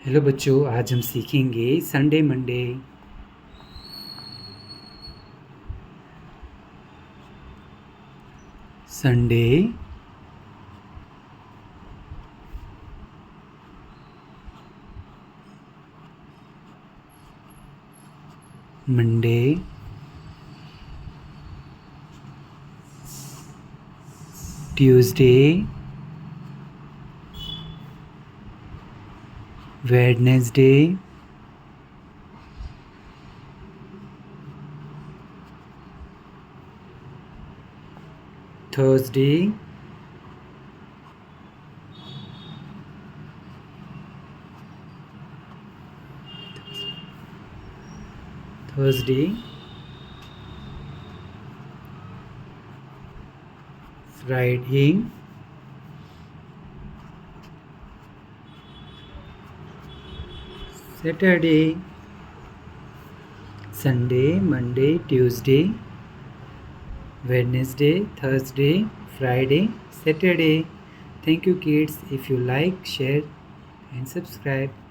Hello बच्चों, आज हम सीखेंगे Sunday Monday. Sunday, Monday, Tuesday, Wednesday, Thursday, Friday, Saturday. Sunday, Monday, Tuesday, Wednesday, Thursday, Friday, Saturday. Thank you kids. If you like, share and subscribe.